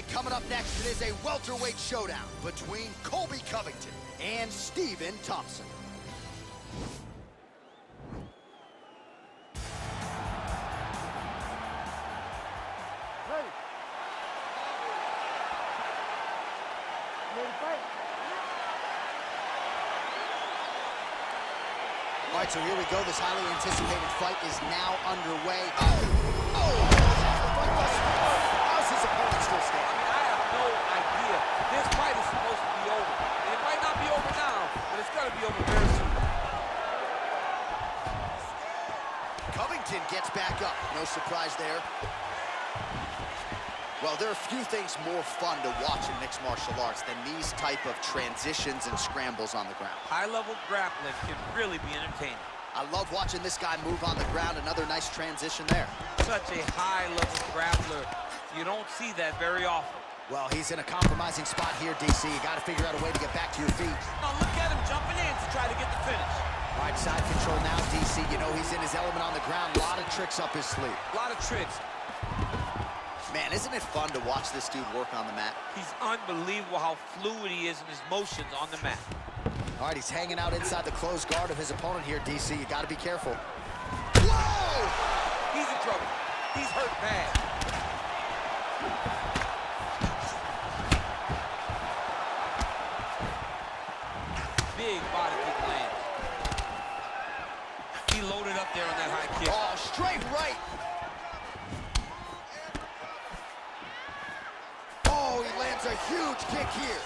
right, coming up next, it is a welterweight showdown between Colby Covington and Stephen Thompson. Ready to fight? All right, so here we go. This highly anticipated fight is now underway. How's his opponent still standing? I have no idea. This fight is supposed to be over. And it might not be over now, but it's got to be over very soon. Covington gets back up. No surprise there. Well, there are few things more fun to watch in mixed martial arts than these type of transitions and scrambles on the ground. High-level grappling can really be entertaining. I love watching this guy move on the ground. Another nice transition there. Such a high-level grappler. You don't see that very often. Well, he's in a compromising spot here, DC. You got to figure out a way to get back to your feet. Now look at him jumping in to try to get the finish. All right, side control now, DC. You know he's in his element on the ground. A lot of tricks up his sleeve. A lot of tricks. Man, isn't it fun to watch this dude work on the mat? He's unbelievable how fluid he is in his motions on the mat. All right, he's hanging out inside the closed guard of his opponent here, DC. You got to be careful. Whoa! He's in trouble. He's hurt bad. Big body kick lands. He loaded up there on that high kick. Oh, straight right. Oh, he lands a huge kick here.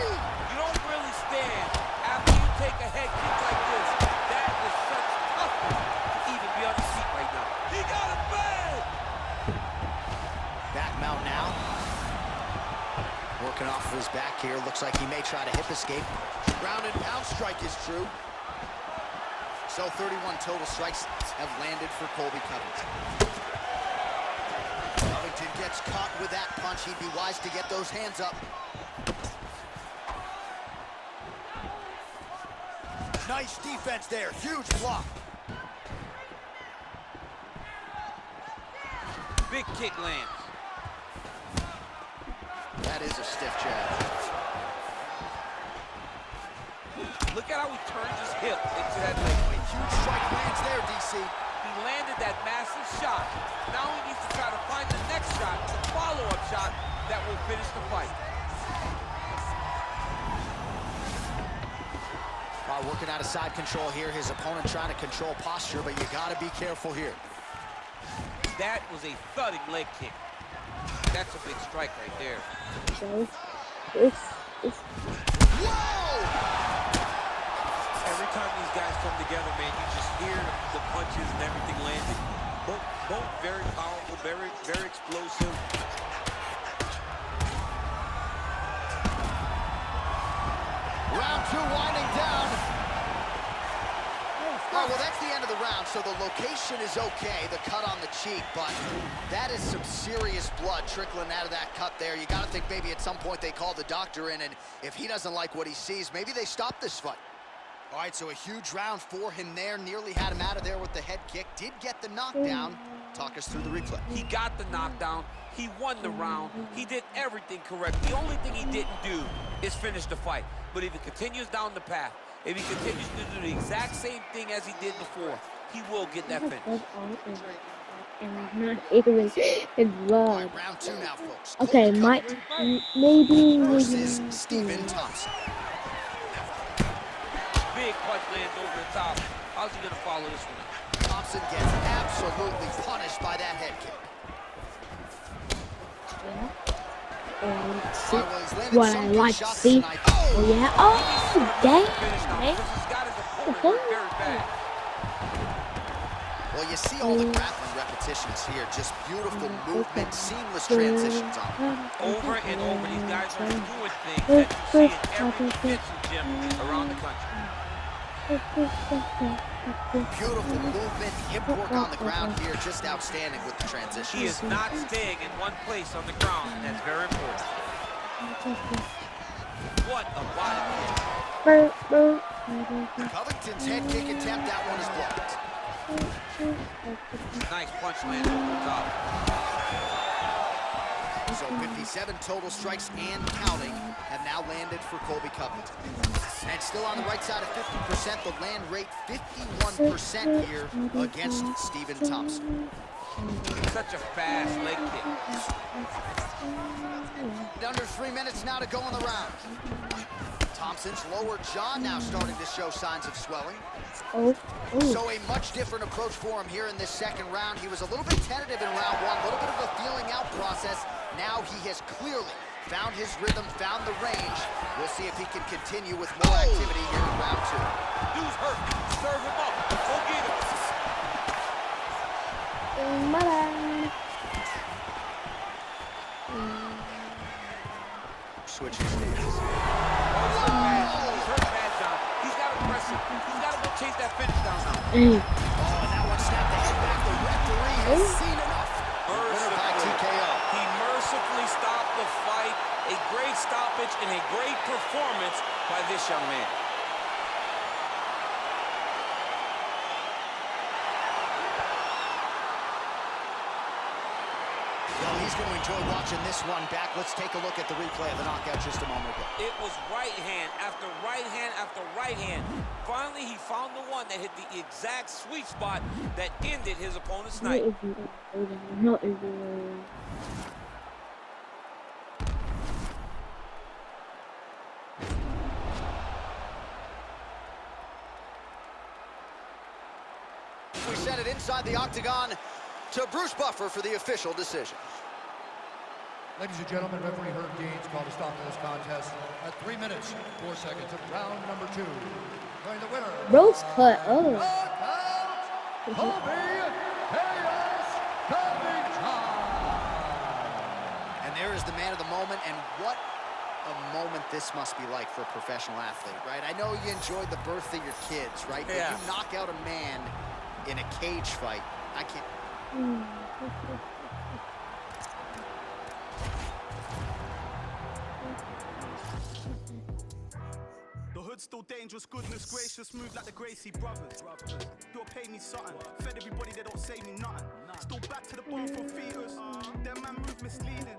You don't really stand after you take a head kick like this. That is such toughness to even be on the seat right now. He got it bad! Back mount now. Working off of his back here. Looks like he may try to hip escape. Ground and pound strike is true. So 31 total strikes have landed for Colby Covington. Covington gets caught with that punch. He'd be wise to get those hands up. Nice defense there. Huge block. Big kick lands. That is a stiff jab. Look at how he turns his hip into that leg. Huge strike lands there, DC. He landed that massive shot. Now he needs to try to find the next shot, the follow-up shot that will finish the fight. Working out of side control here. His opponent trying to control posture, but you got to be careful here. That was a thudding leg kick. That's a big strike right there. Whoa! Every time these guys come together, man, you just hear the punches and everything landing. Both very powerful, very explosive. Round two winding down. All right, well, that's the end of the round, so the location is okay, the cut on the cheek, but that is some serious blood trickling out of that cut there. You got to think maybe at some point they call the doctor in, and if he doesn't like what he sees, maybe they stop this fight. All right, so a huge round for him there. Nearly had him out of there with the head kick. Did get the knockdown. Talk us through the replay. He got the knockdown. He won the round. He did everything correct. The only thing he didn't do is finish the fight. But if he continues down the path, if he continues to do the exact same thing as he did before, he will get that finish. Round two now, folks. Okay, maybe versus Stephen Thompson. Big punch lands over the top. How's he gonna follow this one? Thompson gets absolutely punished by that head kick. What I like to see. Oh yeah. Oh dang. Well, you see all the grappling repetitions here. Just beautiful movement, seamless transitions on them. Over and over, these guys are doing things that you see in every jiu-jitsu gym around the country. Beautiful movement, hip work on the ground here, just outstanding with the transitions. He is not staying in one place on the ground, and that's very important. What a body kick. Covington's head kick attempt, that one is blocked. Nice punch landed over the top. So 57 total strikes and counting have now landed for Colby Covington. And still on the right side of 50%, the land rate 51% here against Stephen Thompson. Such a fast leg kick. Under 3 minutes now to go in the round. Thompson's lower jaw now starting to show signs of swelling. So a much different approach for him here in this second round. He was a little bit tentative in round one, a little bit of a feeling out process. Now he has clearly found his rhythm, found the range. We'll see if he can continue with more activity here in round two. Dude's hurt. Serve him up. Go get him. Switching stages. He's hurt bad, John. He's got to press him. He's got to go chase that finish down now. And that one snapped the head back. The referee has seen enough. Winner by TKO. He mercifully stopped the fight. A great stoppage and a great performance by this young man. Well, he's going to enjoy watching this one back. Let's take a look at the replay of the knockout just a moment ago. It was right hand after right hand after right hand. Finally, he found the one that hit the exact sweet spot that ended his opponent's night. We send it inside the octagon to Bruce Buffer for the official decision. Ladies and gentlemen, referee Herb Deans called a stop to this contest at 3 minutes, 4 seconds of round number 2. Going the winner. Rose cut. Oh. Colby Covington. And there is the man of the moment, and what a moment this must be like for a professional athlete, right? I know you enjoyed the birth of your kids, right? Yeah. But you knock out a man in a cage fight, I can't... The hood's still dangerous, goodness gracious, move like the Gracie brothers. You'll pay me something, fed everybody, they don't say me nothing. Still back to the bone for fetus, them man move misleading.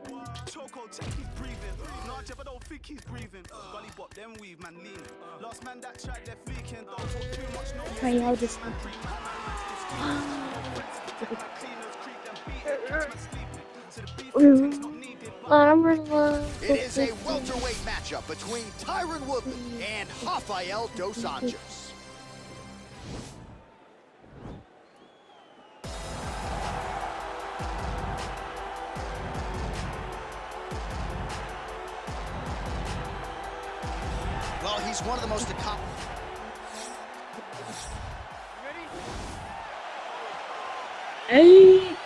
Choco, check he's breathing. Nah, Jeff, I don't think he's breathing. Gully bop, them weave, man leaning. Last man that tried left leaking, don't talk too much, no. Try out this one. It is a welterweight matchup between Tyron Woodley and Rafael Dos Anjos. Well, he's one of the most accomplished. Hey.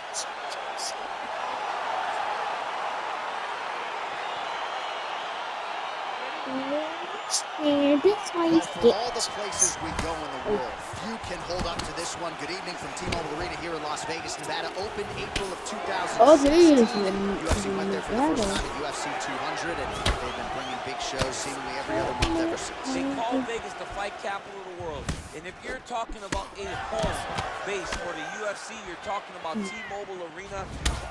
And this one Well, is for all the places we go in the world, few can hold up to this one. Good evening from T-Mobile Arena here in Las Vegas, Nevada. Opened April of 2016. Oh, there is UFC went there for the first time at UFC 200, and they've been bringing big shows seemingly every other month ever since. They call Vegas the fight capital of the world. And if you're talking about a home base for the UFC, you're talking about T-Mobile Arena,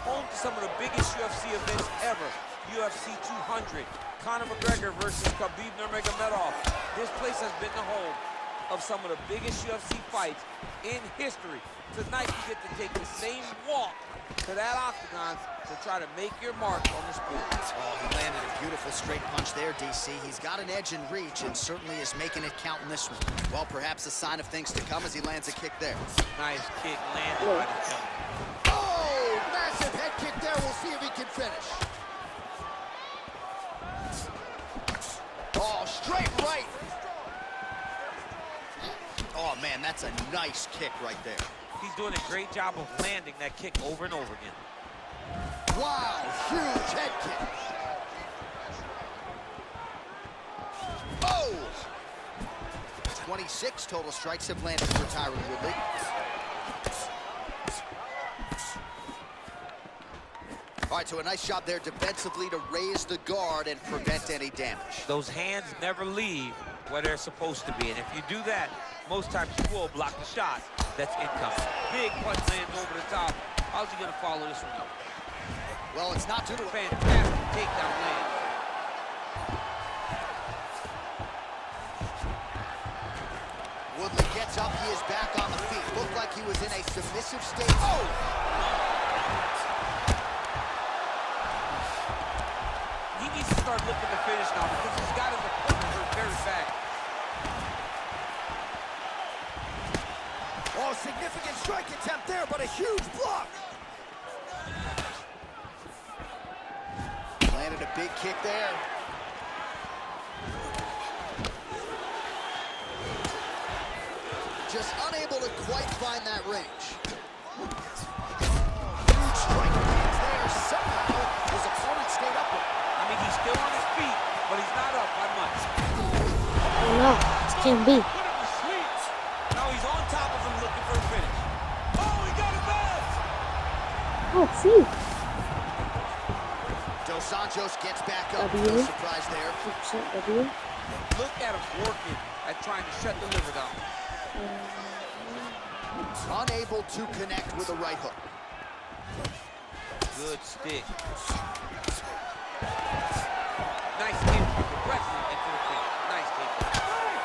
home to some of the biggest UFC events ever. UFC 200, Conor McGregor versus Khabib Nurmagomedov. This place has been the home of some of the biggest UFC fights in history. Tonight you get to take the same walk to that octagon to try to make your mark on the sport. Oh, he landed a beautiful straight punch there, DC. He's got an edge in reach and certainly is making it count in this one. Well, perhaps a sign of things to come as he lands a kick there. Nice kick landed by the jump. Oh, massive head kick there. We'll see if he can finish. Oh, straight right. Oh, man, that's a nice kick right there. He's doing a great job of landing that kick over and over again. Wow, huge head kick. Oh! 26 total strikes have landed for Tyron Woodley. All right, so a nice job there defensively to raise the guard and prevent any damage. Those hands never leave where they're supposed to be. And if you do that, most times you will block the shot. that's incoming. Big punch lands over the top. How's he gonna follow this one up? Well, it's not due to Fantastic takedown land. Woodley gets up, he is back on the feet. Looked like he was in a submissive state. Oh! He needs to start looking to finish now because he's got his opponent hurt very bad. Oh, significant strike attempt there, but a huge block. Landed a big kick there. Just unable to quite find that range. Huge strike lands there. Somehow, his opponent stayed up with him. I mean, he's still on his feet, but he's not up by much. Oh no, it can't be. Put him to sleep. Now he's on top of him looking for a finish. Oh, he got him back! Oh, see. Dos Anjos gets back up. W. No surprise there. Upset W. Look at him working at trying to shut the liver down. Unable to connect with a right hook. Good stick. Nice hit directly into the face. Nice take.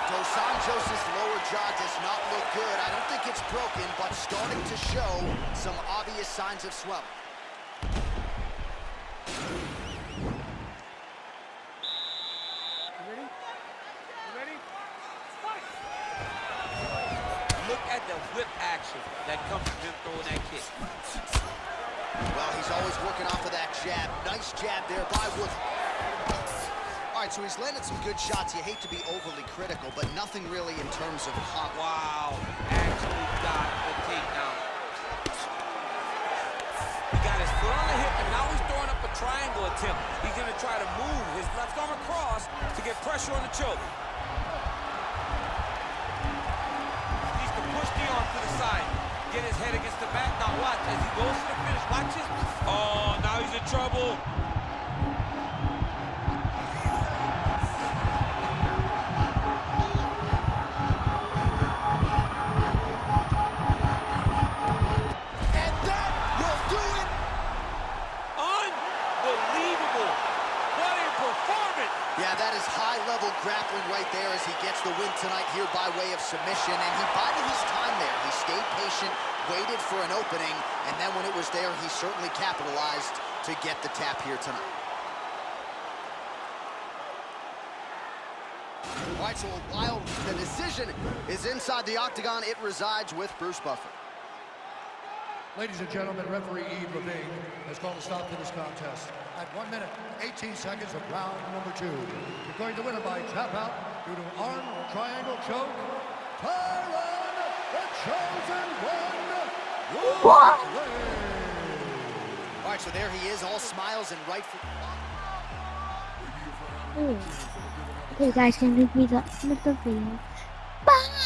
Dos Anjos' lower jaw does not look good. I don't think it's broken, but starting to show some obvious signs of swelling. Look at the whip action that comes from him throwing that kick. Well, he's always working off of that jab. Nice jab there by Wood. All right, so he's landed some good shots. You hate to be overly critical, but nothing really in terms of confidence. Wow, actually got the takedown. He got his foot on the hip, and now he's throwing up a triangle attempt. He's gonna try to move his left arm across to get pressure on the choke. Needs to push the arm to the side. Get his head against the mat. Now watch as he goes to the finish. Watch this. Oh, now he's in trouble. And that will do it. Unbelievable. What a performance. Yeah, that is high-level grappling right there as he gets the win tonight here by way of submission. And he bided his time there. He stayed patient, waited for an opening, and then when it was there, he certainly capitalized to get the tap here tonight. All right, so while the decision is inside the octagon, it resides with Bruce Buffer. Ladies and gentlemen, referee Yves Lavigne has called a stop to this contest at 1 minute, 18 seconds of round number 2. Declaring the winner by tap out due to arm triangle choke, Tyron, the Chosen One, Woodley. All right, so there he is, all smiles and rightful. Okay guys, can you repeat that with the video? Bye!